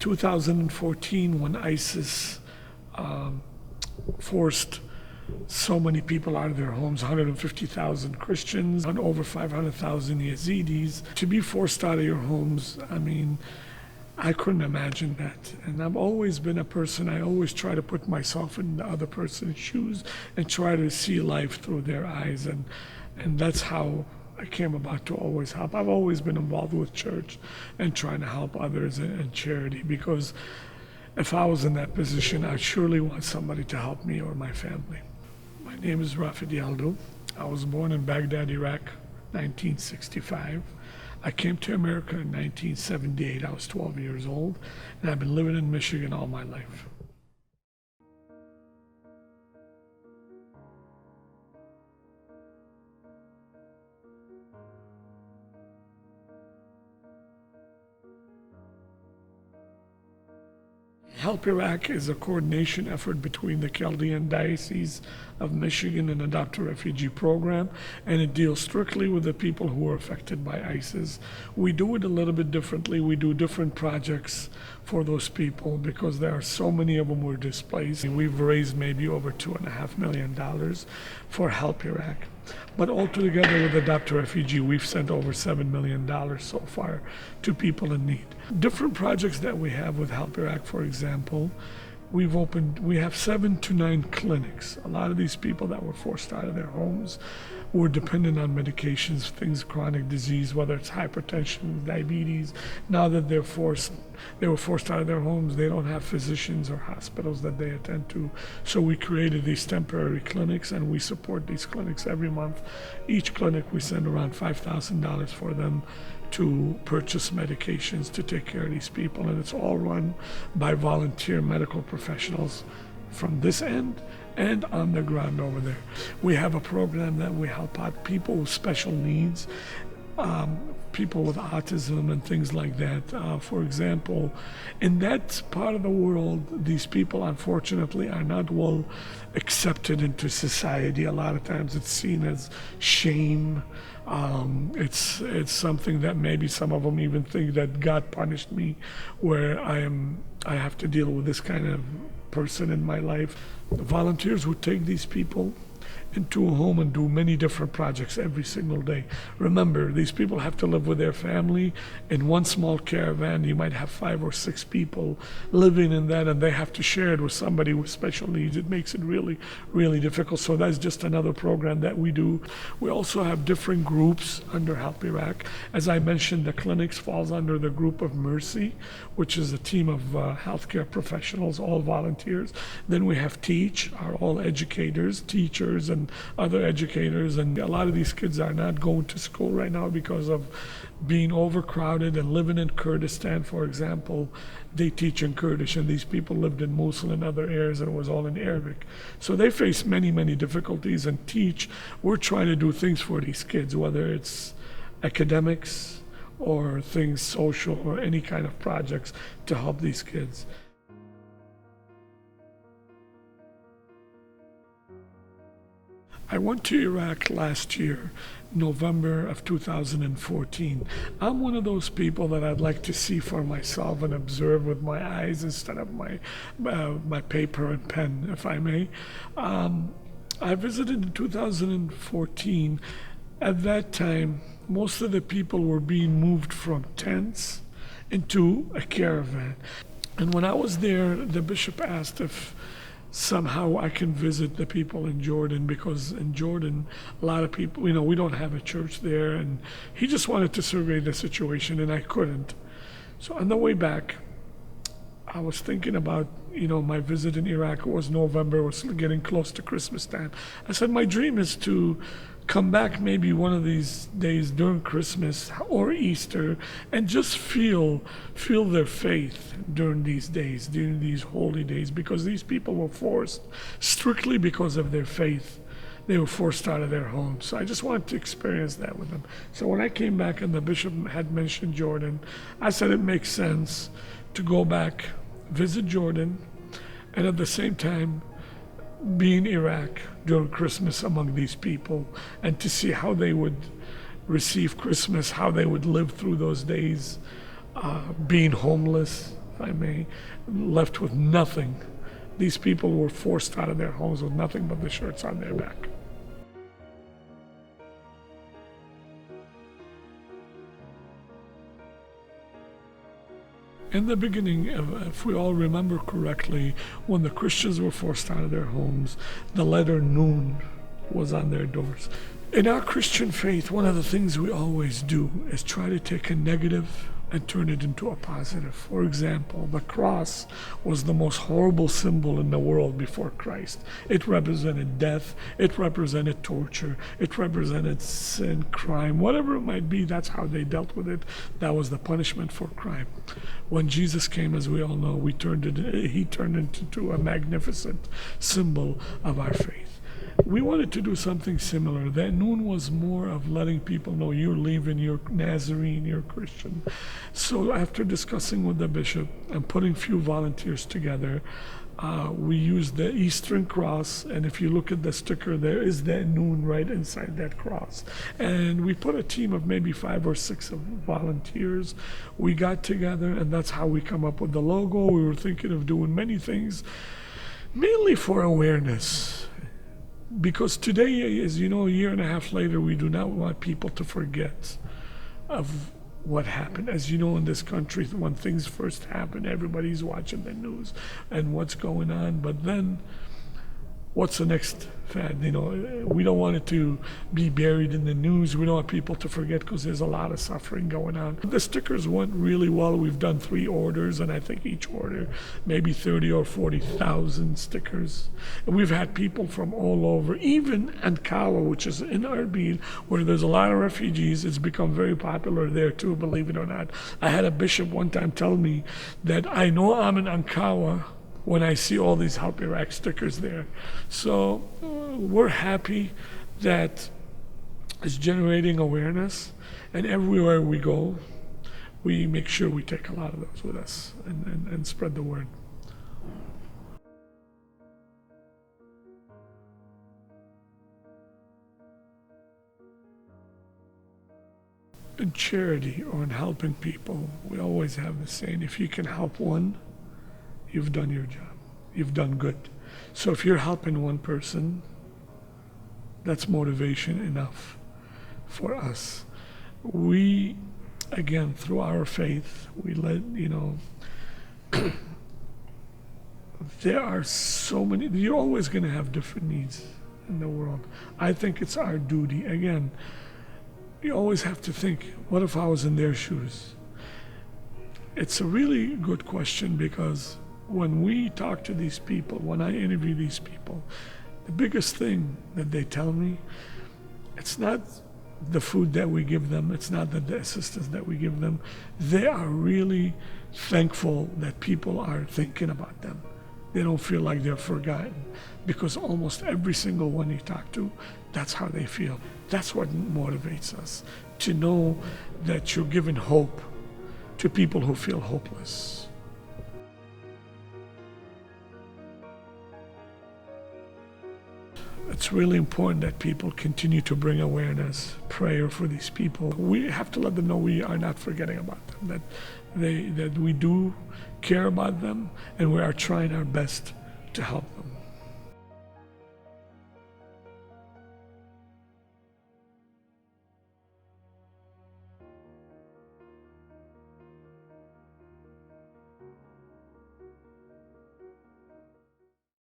2014, when ISIS forced so many people out of their homes, 150,000 Christians and over 500,000 Yazidis, to be forced out of your homes, I mean, I couldn't imagine that. And I've always been a person, I always try to put myself in the other person's shoes and try to see life through their eyes. And that's how I came about to always help. I've always been involved with church and trying to help others and charity, because if I was in that position, I'd surely want somebody to help me or my family. My name is Rafid Yaldo. I was born in Baghdad, Iraq, 1965. I came to America in 1978. I was 12 years old, and I've been living in Michigan all my life. Help Iraq is a coordination effort between the Chaldean Diocese of Michigan and Adopt a Refugee program, and it deals strictly with the people who are affected by ISIS. We do it a little bit differently. We do different projects for those people because there are so many of them who are displaced. We've raised maybe over $2.5 million for Help Iraq. But altogether with Adopt a Refugee, we've sent over $7 million so far to people in need. Different projects that we have with Help Iraq, for example, we have 7 to 9 clinics. A lot of these people that were forced out of their homes were dependent on medications, things, chronic disease, whether it's hypertension, diabetes. Now that they were forced out of their homes, they don't have physicians or hospitals that they attend to. So we created these temporary clinics, and we support these clinics every month. Each clinic, we send around $5,000 for them to purchase medications to take care of these people, and it's all run by volunteer medical professionals from this end and on the ground over there. We have a program that we help out people with special needs, people with autism and things like that. For example, in that part of the world, these people unfortunately are not well accepted into society. A lot of times it's seen as shame. It's something that maybe some of them even think that God punished me, where I have to deal with this kind of person in my life. The volunteers who take these people into a home and do many different projects every single day. Remember, these people have to live with their family. In one small caravan, you might have 5 or 6 people living in that, and they have to share it with somebody with special needs. It makes it really, really difficult. So that's just another program that we do. We also have different groups under Help Iraq. As I mentioned, the clinics falls under the group of Mercy, which is a team of healthcare professionals, all volunteers. Then we have Teach, are all educators, teachers, and other educators, and a lot of these kids are not going to school right now because of being overcrowded and living in Kurdistan, for example. They teach in Kurdish, and these people lived in Mosul and other areas, and it was all in Arabic. So they face many, many difficulties, and Teach, we're trying to do things for these kids, whether it's academics or things social or any kind of projects to help these kids. I went to Iraq last year, November of 2014. I'm one of those people that I'd like to see for myself and observe with my eyes instead of my paper and pen, if I may. I visited in 2014. At that time, most of the people were being moved from tents into a caravan. And when I was there, the bishop asked if somehow I can visit the people in Jordan, because in Jordan, a lot of people, we don't have a church there, and he just wanted to survey the situation, and I couldn't. So on the way back, I was thinking about, my visit in Iraq. It was November, it was getting close to Christmas time. I said, my dream is to come back maybe one of these days during Christmas or Easter and just feel their faith during these days, during these holy days, because these people were forced strictly because of their faith. They were forced out of their homes. So I just wanted to experience that with them. So when I came back and the bishop had mentioned Jordan, I said it makes sense to go back, visit Jordan, and at the same time be in Iraq during Christmas among these people, and to see how they would receive Christmas, how they would live through those days, being homeless, if I may, left with nothing. These people were forced out of their homes with nothing but the shirts on their back. In the beginning, if we all remember correctly, when the Christians were forced out of their homes, the letter Nun was on their doors. In our Christian faith, one of the things we always do is try to take a negative and turn it into a positive. For example, the cross was the most horrible symbol in the world before Christ. It represented death, it represented torture, it represented sin, crime, whatever it might be. That's how they dealt with it. That was the punishment for crime. When Jesus came, as we all know, he turned it into a magnificent symbol of our faith. We wanted to do something similar. That Nun was more of letting people know you're leaving, you're Nazarene, you're Christian. So after discussing with the bishop and putting few volunteers together, we used the Eastern Cross, and if you look at the sticker, there is that Nun right inside that cross. And we put a team of maybe 5 or 6 of volunteers. We got together, and that's how we come up with the logo. We were thinking of doing many things, mainly for awareness. Because today, as you know, a year and a half later, we do not want people to forget of what happened. As you know, in this country, when things first happened, everybody's watching the news and what's going on. But then, what's the next fad? You know, we don't want it to be buried in the news. We don't want people to forget because there's a lot of suffering going on. The stickers went really well. We've done 3 orders, and I think each order maybe 30 or 40,000 stickers. And we've had people from all over, even Ankawa, which is in Erbil, where there's a lot of refugees. It's become very popular there too, believe it or not. I had a bishop one time tell me that I know I'm in Ankawa when I see all these Help Iraq stickers there. So we're happy that it's generating awareness, and everywhere we go, we make sure we take a lot of those with us and spread the word. In charity or in helping people, we always have the saying, if you can help one, you've done your job. You've done good. So if you're helping one person, that's motivation enough for us. We, again, through our faith, we let, there are so many, you're always going to have different needs in the world. I think it's our duty. Again, you always have to think, what if I was in their shoes? It's a really good question, because when we talk to these people, when I interview these people, the biggest thing that they tell me, it's not the food that we give them, it's not the assistance that we give them. They are really thankful that people are thinking about them. They don't feel like they're forgotten, because almost every single one you talk to, that's how they feel. That's what motivates us, to know that you're giving hope to people who feel hopeless. It's really important that people continue to bring awareness, prayer for these people. We have to let them know we are not forgetting about them, that we do care about them, and we are trying our best to help them.